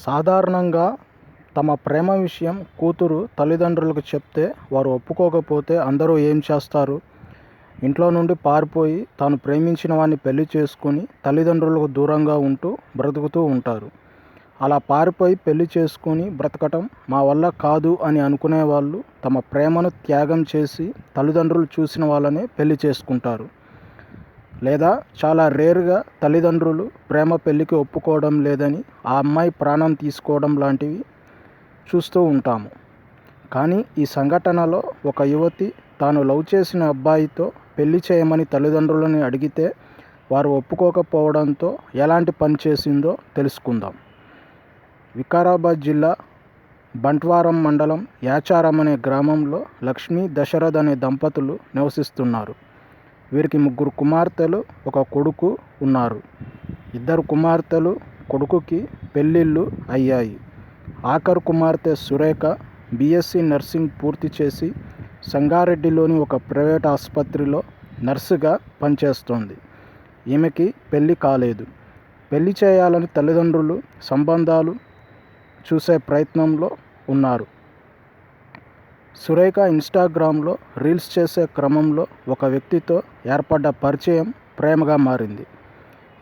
సాధారణంగా తమ ప్రేమ విషయం కూతురు తల్లిదండ్రులకు చెప్తే వారు ఒప్పుకోకపోతే అందరూ ఏం చేస్తారు? ఇంట్లో నుండి పారిపోయి తాను ప్రేమించిన వాడిని పెళ్లి చేసుకుని తల్లిదండ్రులకు దూరంగా ఉంటూ బ్రతుకుతూ ఉంటారు. అలా పారిపోయి పెళ్లి చేసుకుని బ్రతకటం మా వల్ల కాదు అని అనుకునే వాళ్ళు తమ ప్రేమను త్యాగం చేసి తల్లిదండ్రులు చూసిన వాళ్ళనే పెళ్లి చేసుకుంటారు. లేదా చాలా రేర్గా తల్లిదండ్రులు ప్రేమ పెళ్లికి ఒప్పుకోవడం లేదని ఆ అమ్మాయి ప్రాణం తీసుకోవడం లాంటివి చూస్తూ ఉంటాము. కానీ ఈ సంఘటనలో ఒక యువతి తాను లవ్ చేసిన అబ్బాయితో పెళ్లి చేయమని తల్లిదండ్రులని అడిగితే వారు ఒప్పుకోకపోవడంతో ఎలాంటి పని చేసిందో తెలుసుకుందాం. వికారాబాద్ జిల్లా బంట్వారం మండలం యాచారం అనే గ్రామంలో లక్ష్మీ దశరథ్ అనే దంపతులు నివసిస్తున్నారు. వీరికి 3 కుమార్తెలు, 1 కొడుకు ఉన్నారు. 2 కుమార్తెలు, కొడుకుకి పెళ్ళిళ్ళు అయ్యాయి. ఆఖరు కుమార్తె సురేఖ బీఎస్సీ నర్సింగ్ పూర్తి చేసి సంగారెడ్డిలోని ఒక ప్రైవేట్ ఆసుపత్రిలో నర్సుగా పనిచేస్తోంది. ఈమెకి పెళ్లి కాలేదు. పెళ్లి చేయాలని తల్లిదండ్రులు సంబంధాలు చూసే ప్రయత్నంలో ఉన్నారు. సురేఖ ఇన్స్టాగ్రామ్లో రీల్స్ చేసే క్రమంలో ఒక వ్యక్తితో ఏర్పడ్డ పరిచయం ప్రేమగా మారింది.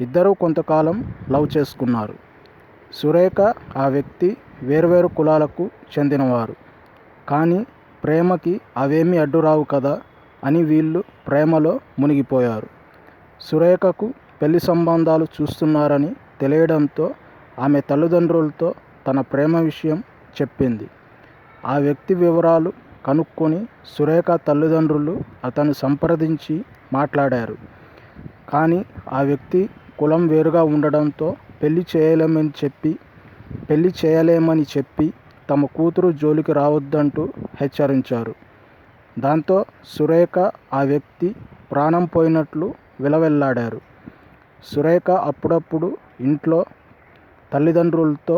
ఇద్దరూ కొంతకాలం లవ్ చేసుకున్నారు. సురేఖ, ఆ వ్యక్తి వేర్వేరు కులాలకు చెందినవారు. కానీ ప్రేమకి అవేమీ అడ్డురావు కదా అని వీళ్ళు ప్రేమలో మునిగిపోయారు. సురేఖకు పెళ్లి సంబంధాలు చూస్తున్నారని తెలియడంతో ఆమె తల్లిదండ్రులతో తన ప్రేమ విషయం చెప్పింది. ఆ వ్యక్తి వివరాలు కనుక్కొని సురేఖ తల్లిదండ్రులు అతను సంప్రదించి మాట్లాడారు. కానీ ఆ వ్యక్తి కులం వేరుగా ఉండడంతో పెళ్లి చేయలేమని చెప్పి తమ కూతురు జోలికి రావద్దంటూ హెచ్చరించారు. దాంతో సురేఖ, ఆ వ్యక్తి ప్రాణం పోయినట్లు విలవెల్లాడారు. సురేఖ అప్పుడప్పుడు ఇంట్లో తల్లిదండ్రులతో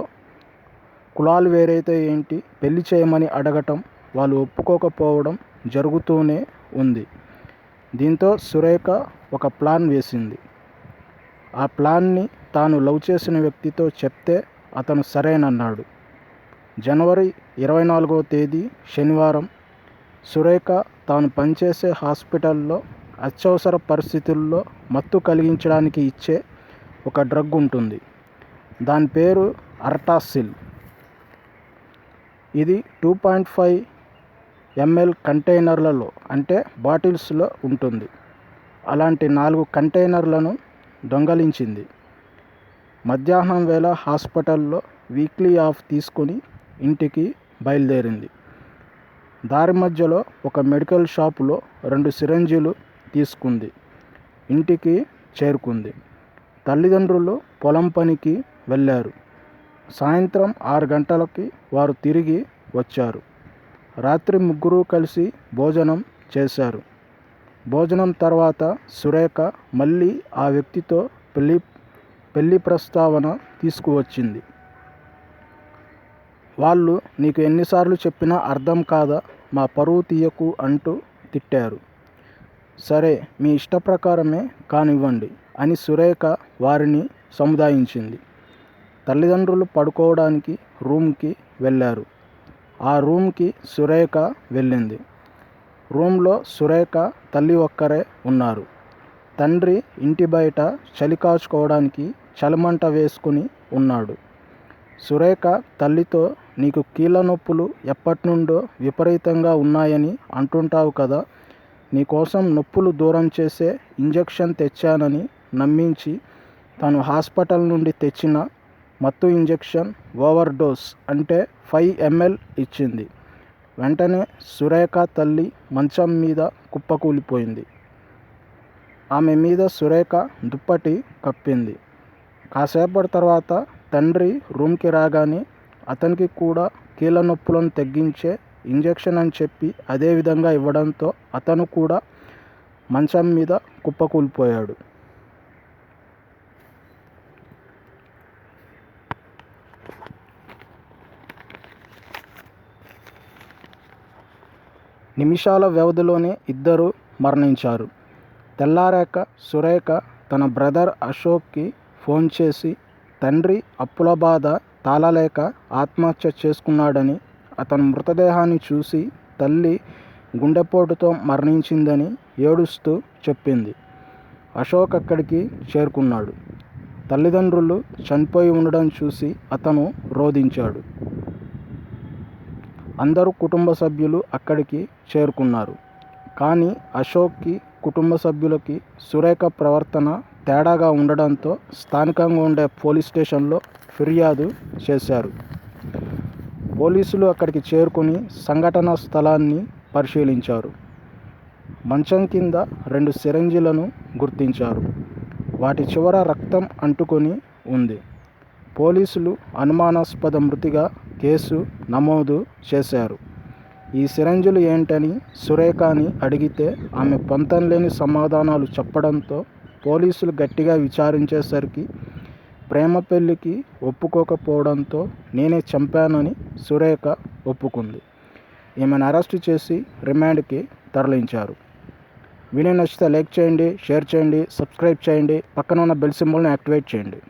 కులాలు వేరైతే ఏంటి, పెళ్లి చేయమని అడగటం, వాళ్ళు ఒప్పుకోకపోవడం జరుగుతూనే ఉంది. దీంతో సురేఖ ఒక ప్లాన్ వేసింది. ఆ ప్లాన్ని తాను లవ్ చేసిన వ్యక్తితో చెప్తే అతను సరేనన్నాడు. జనవరి 24వ తేదీ శనివారం సురేఖ తాను పనిచేసే హాస్పిటల్లో అత్యవసర పరిస్థితుల్లో మత్తు కలిగించడానికి ఇచ్చే ఒక డ్రగ్ ఉంటుంది. దాని పేరు అర్టాసిల్. ఇది 2.5 ml కంటైనర్లలో అంటే బాటిల్స్లో ఉంటుంది. అలాంటి 4 కంటైనర్లను దొంగలించింది. మధ్యాహ్నం వేళ హాస్పిటల్లో వీక్లీ ఆఫ్ తీసుకుని ఇంటికి బయలుదేరింది. దారి మధ్యలో ఒక మెడికల్ షాపులో 2 సిరంజీలు తీసుకుంది. ఇంటికి చేరుకుంది. తల్లిదండ్రులు పొలం పనికి వెళ్ళారు. సాయంత్రం 6 గంటలకి వారు తిరిగి వచ్చారు. రాత్రి ముగ్గురు కలిసి భోజనం చేశారు. భోజనం తర్వాత సురేఖ మళ్ళీ ఆ వ్యక్తితో పెళ్లి ప్రస్తావన తీసుకువచ్చింది. వాళ్ళు నీకు ఎన్నిసార్లు చెప్పినా అర్థం కాదా, మా పరువు తీయకు అంటూ తిట్టారు. సరే, మీ ఇష్ట ప్రకారమే కానివ్వండి అని సురేఖ వారిని సముదాయించింది. తల్లిదండ్రులు పడుకోవడానికి రూమ్కి వెళ్ళారు. ఆ రూమ్కి సురేఖ వెళ్ళింది. రూమ్లో సురేఖ తల్లి ఒక్కరే ఉన్నారు. తండ్రి ఇంటి బయట చలి కాచుకోవడానికి చలిమంట వేసుకుని ఉన్నాడు. సురేఖ తల్లితో, నీకు కీళ్ళ నొప్పులు ఎప్పటినుండో విపరీతంగా ఉన్నాయని అంటుంటావు కదా, నీకోసం నొప్పులు దూరం చేసే ఇంజెక్షన్ తెచ్చానని నమ్మించి తను హాస్పిటల్ నుండి తెచ్చిన మత్తు ఇంజెక్షన్ ఓవర్ డోస్ అంటే 5 ml ఇచ్చింది. వెంటనే సురేఖ తల్లి మంచం మీద కుప్పకూలిపోయింది. ఆమె మీద సురేఖ దుప్పటి కప్పింది. కాసేపటి తర్వాత తండ్రి రూమ్కి రాగానే అతనికి కూడా కీళ్ళ నొప్పులను తగ్గించే ఇంజెక్షన్ అని చెప్పి అదే విధంగా ఇవ్వడంతో అతను కూడా మంచం మీద కుప్పకూలిపోయాడు. నిమిషాల వ్యవధిలోనే ఇద్దరు మరణించారు. తెల్లారాక సురేఖ తన బ్రదర్ అశోక్కి ఫోన్ చేసి తండ్రి అప్పుల బాధ తాళలేక ఆత్మహత్య చేసుకున్నాడని, అతని మృతదేహాన్ని చూసి తల్లి గుండెపోటుతో మరణించిందని ఏడుస్తూ చెప్పింది. అశోక్ అక్కడికి చేరుకున్నాడు. తల్లిదండ్రులు చనిపోయి ఉండడం చూసి అతను రోదించాడు. అందరూ కుటుంబ సభ్యులు అక్కడికి చేరుకున్నారు. కానీ అశోక్కి, కుటుంబ సభ్యులకి సురేఖ ప్రవర్తన తేడాగా ఉండడంతో స్థానికంగా ఉండే పోలీస్ స్టేషన్లో ఫిర్యాదు చేశారు. పోలీసులు అక్కడికి చేరుకుని సంఘటనా స్థలాన్ని పరిశీలించారు. మంచం కింద 2 సిరంజిలను గుర్తించారు. వాటి చివర రక్తం అంటుకొని ఉంది. పోలీసులు అనుమానాస్పద మృతిగా కేసు నమోదు చేశారు. ఈ సిరంజులు ఏంటని సురేఖని అడిగితే ఆమె పొంతనలేని సమాధానాలు చెప్పడంతో పోలీసులు గట్టిగా విచారించేసరికి ప్రేమ పెళ్లికి ఒప్పుకోకపోవడంతో నేనే చంపానని సురేఖ ఒప్పుకుంది. ఈమెను అరెస్టు చేసి రిమాండ్కి తరలించారు. వీడియో నచ్చితే లైక్ చేయండి, షేర్ చేయండి, సబ్స్క్రైబ్ చేయండి, పక్కన ఉన్న బెల్ సింబల్ని యాక్టివేట్ చేయండి.